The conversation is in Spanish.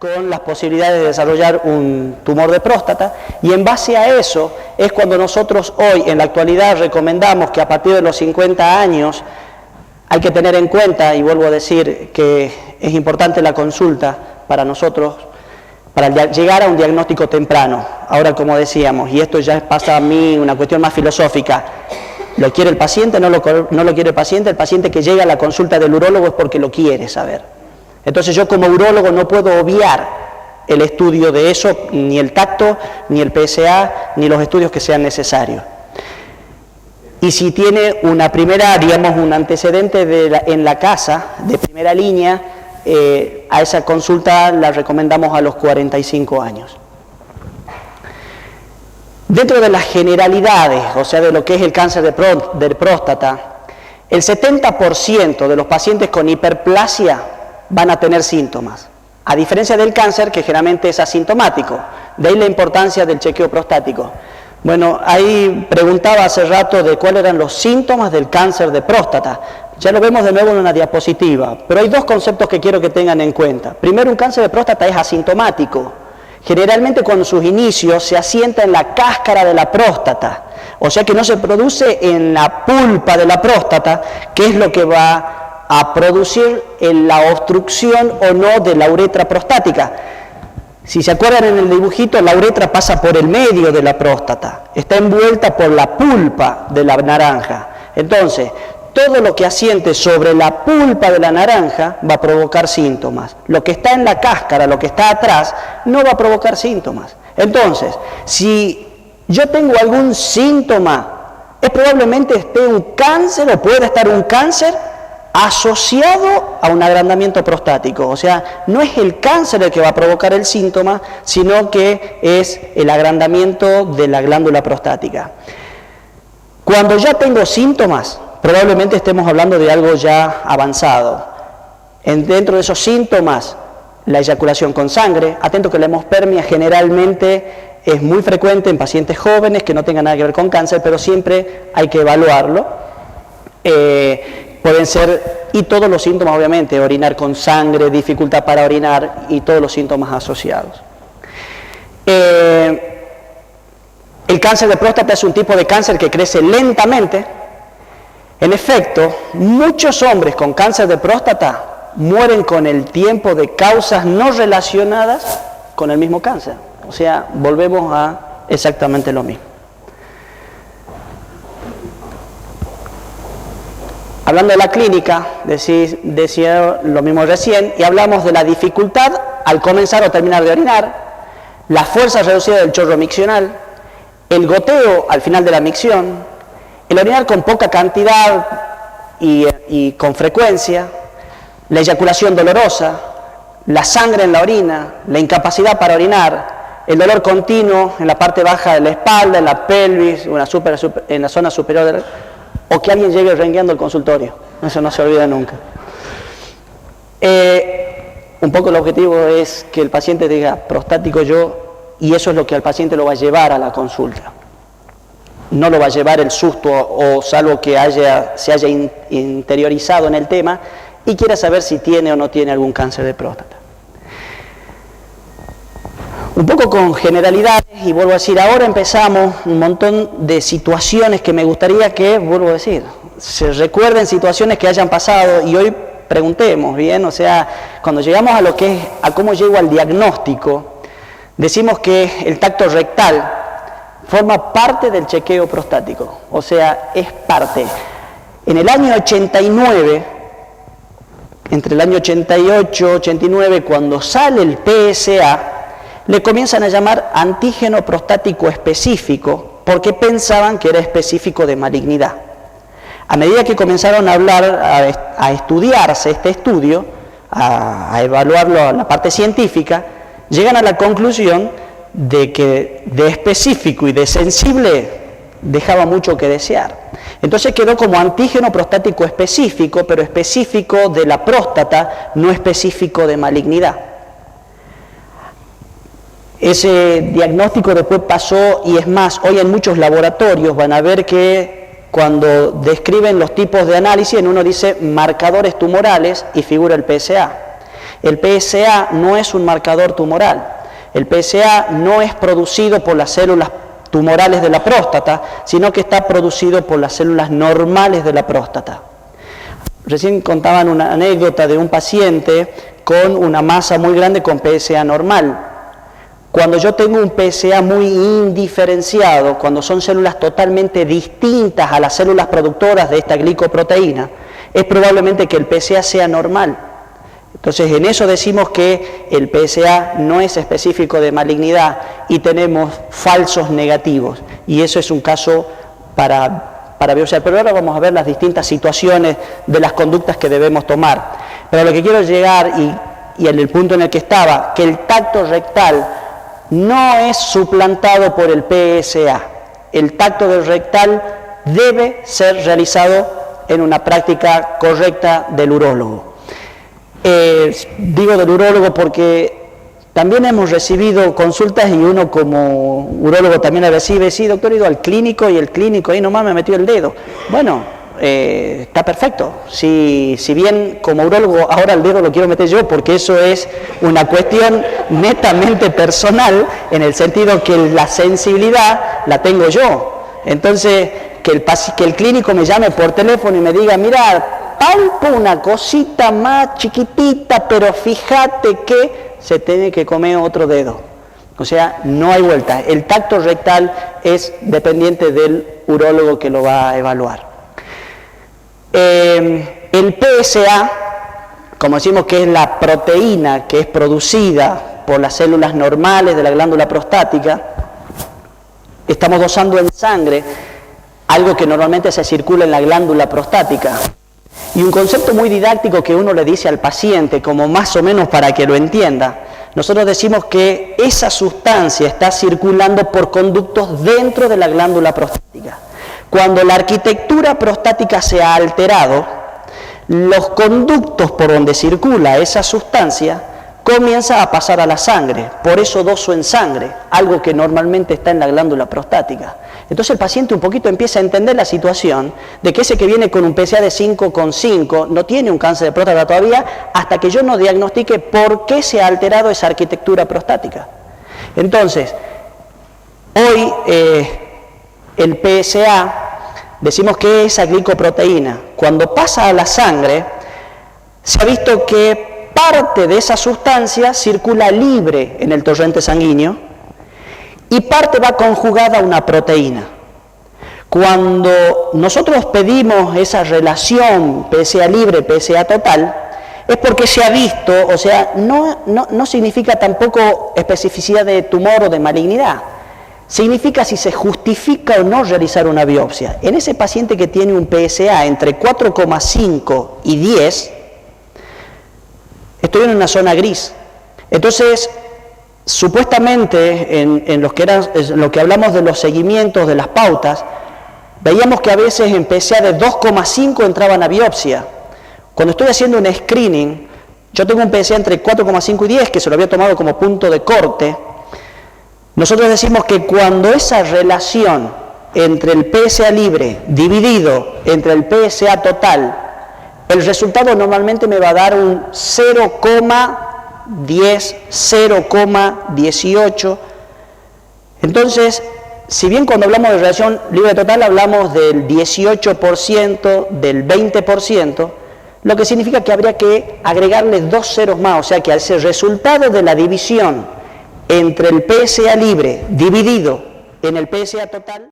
con las posibilidades de desarrollar un tumor de próstata, y en base a eso es cuando nosotros hoy en la actualidad recomendamos que a partir de los 50 años hay que tener en cuenta, y vuelvo a decir que es importante la consulta para nosotros, para llegar a un diagnóstico temprano. Ahora, como decíamos, y esto ya pasa a mí una cuestión más filosófica, ¿lo quiere el paciente? ¿No lo quiere el paciente? El paciente que llega a la consulta del urólogo es porque lo quiere saber. Entonces yo como urólogo no puedo obviar el estudio de eso, ni el tacto, ni el PSA, ni los estudios que sean necesarios. Y si tiene una primera, digamos, un antecedente en la casa, de primera línea, a esa consulta la recomendamos a los 45 años. Dentro de las generalidades, o sea, de lo que es el cáncer de próstata, el 70% de los pacientes con hiperplasia van a tener síntomas, a diferencia del cáncer, que generalmente es asintomático. De ahí la importancia del chequeo prostático. Bueno, ahí preguntaba hace rato de cuáles eran los síntomas del cáncer de próstata. Ya lo vemos de nuevo en una diapositiva, pero hay dos conceptos que quiero que tengan en cuenta. Primero, un cáncer de próstata es asintomático. Generalmente cuando sus inicios se asienta en la cáscara de la próstata, o sea que no se produce en la pulpa de la próstata, que es lo que va a producir la obstrucción o no de la uretra prostática. Si se acuerdan en el dibujito, la uretra pasa por el medio de la próstata, está envuelta por la pulpa de la naranja. Entonces, todo lo que asiente sobre la pulpa de la naranja va a provocar síntomas. Lo que está en la cáscara, lo que está atrás, no va a provocar síntomas. Entonces, si yo tengo algún síntoma, es probablemente esté un cáncer o puede estar un cáncer asociado a un agrandamiento prostático. O sea, no es el cáncer el que va a provocar el síntoma, sino que es el agrandamiento de la glándula prostática. Cuando ya tengo síntomas, probablemente estemos hablando de algo ya avanzado. Dentro de esos síntomas, la eyaculación con sangre. Atento que la hemospermia generalmente es muy frecuente en pacientes jóvenes que no tengan nada que ver con cáncer, pero siempre hay que evaluarlo. Pueden ser, y todos los síntomas obviamente, orinar con sangre, dificultad para orinar y todos los síntomas asociados. El cáncer de próstata es un tipo de cáncer que crece lentamente. En efecto, muchos hombres con cáncer de próstata mueren con el tiempo de causas no relacionadas con el mismo cáncer. O sea, volvemos a exactamente lo mismo. Hablando de la clínica, decía lo mismo recién, y hablamos de la dificultad al comenzar o terminar de orinar, la fuerza reducida del chorro miccional, el goteo al final de la micción, el orinar con poca cantidad y con frecuencia, la eyaculación dolorosa, la sangre en la orina, la incapacidad para orinar, el dolor continuo en la parte baja de la espalda, en la pelvis, en la zona superior o que alguien llegue rengueando al consultorio. Eso no se olvida nunca. Un poco el objetivo es que el paciente diga prostático yo, y eso es lo que al paciente lo va a llevar a la consulta. No lo va a llevar el susto, o salvo que se haya interiorizado en el tema y quiera saber si tiene o no tiene algún cáncer de próstata. Un poco con generalidades, y vuelvo a decir, ahora empezamos un montón de situaciones que me gustaría que, vuelvo a decir, se recuerden situaciones que hayan pasado, y hoy preguntemos, ¿bien? O sea, cuando llegamos a lo que es, a cómo llego al diagnóstico, decimos que el tacto rectal forma parte del chequeo prostático, o sea, es parte. En el año 89, entre el año 88 y 89, cuando sale el PSA, le comienzan a llamar antígeno prostático específico porque pensaban que era específico de malignidad. A medida que comenzaron a hablar, a estudiarse este estudio, a evaluarlo la parte científica, llegan a la conclusión de que de específico y de sensible dejaba mucho que desear. Entonces quedó como antígeno prostático específico, pero específico de la próstata, no específico de malignidad. Ese diagnóstico después pasó, y es más, hoy en muchos laboratorios van a ver que cuando describen los tipos de análisis, en uno dice marcadores tumorales y figura el PSA. El PSA no es un marcador tumoral. El PSA no es producido por las células tumorales de la próstata, sino que está producido por las células normales de la próstata. Recién contaban una anécdota de un paciente con una masa muy grande con PSA normal. Cuando yo tengo un PSA muy indiferenciado, cuando son células totalmente distintas a las células productoras de esta glicoproteína, es probablemente que el PSA sea normal. Entonces, en eso decimos que el PSA no es específico de malignidad y tenemos falsos negativos. Y eso es un caso para biopsia. Pero ahora vamos a ver las distintas situaciones de las conductas que debemos tomar. Pero a lo que quiero llegar, y en el punto en el que estaba, que el tacto rectal no es suplantado por el PSA. El tacto del rectal debe ser realizado en una práctica correcta del urólogo. Digo del urólogo porque también hemos recibido consultas y uno como urólogo también la recibe. Sí, doctor, he ido al clínico y el clínico ahí nomás me metió el dedo. Bueno, está perfecto. Si bien como urólogo ahora el dedo lo quiero meter yo, porque eso es una cuestión netamente personal, en el sentido que la sensibilidad la tengo yo. Entonces, que el clínico me llame por teléfono y me diga, mira, palpo una cosita más chiquitita, pero fíjate que se tiene que comer otro dedo. O sea, no hay vuelta. El tacto rectal es dependiente del urólogo que lo va a evaluar. El PSA, como decimos que es la proteína que es producida por las células normales de la glándula prostática, estamos dosando en sangre algo que normalmente se circula en la glándula prostática. Y un concepto muy didáctico que uno le dice al paciente, como más o menos para que lo entienda, nosotros decimos que esa sustancia está circulando por conductos dentro de la glándula prostática. Cuando la arquitectura prostática se ha alterado, los conductos por donde circula esa sustancia comienza a pasar a la sangre. Por eso doso en sangre, algo que normalmente está en la glándula prostática. Entonces el paciente un poquito empieza a entender la situación de que ese que viene con un PSA de 5,5 no tiene un cáncer de próstata todavía, hasta que yo no diagnostique por qué se ha alterado esa arquitectura prostática. Entonces, hoy el PSA, decimos que es esa glicoproteína. Cuando pasa a la sangre, se ha visto que parte de esa sustancia circula libre en el torrente sanguíneo y parte va conjugada a una proteína. Cuando nosotros pedimos esa relación PSA libre, PSA total, es porque se ha visto, o sea, no significa tampoco especificidad de tumor o de malignidad. Significa si se justifica o no realizar una biopsia. En ese paciente que tiene un PSA entre 4,5 y 10, estoy en una zona gris. Entonces, supuestamente, en lo que hablamos de los seguimientos, de las pautas, veíamos que a veces en PSA de 2,5 entraban a biopsia. Cuando estoy haciendo un screening, yo tengo un PSA entre 4,5 y 10, que se lo había tomado como punto de corte. Nosotros decimos que cuando esa relación entre el PSA libre dividido entre el PSA total, el resultado normalmente me va a dar un 0,10, 0,18. Entonces, si bien cuando hablamos de relación libre total hablamos del 18%, del 20%, lo que significa que habría que agregarle 2 ceros más, o sea que ese resultado de la división entre el PSA libre dividido en el PSA total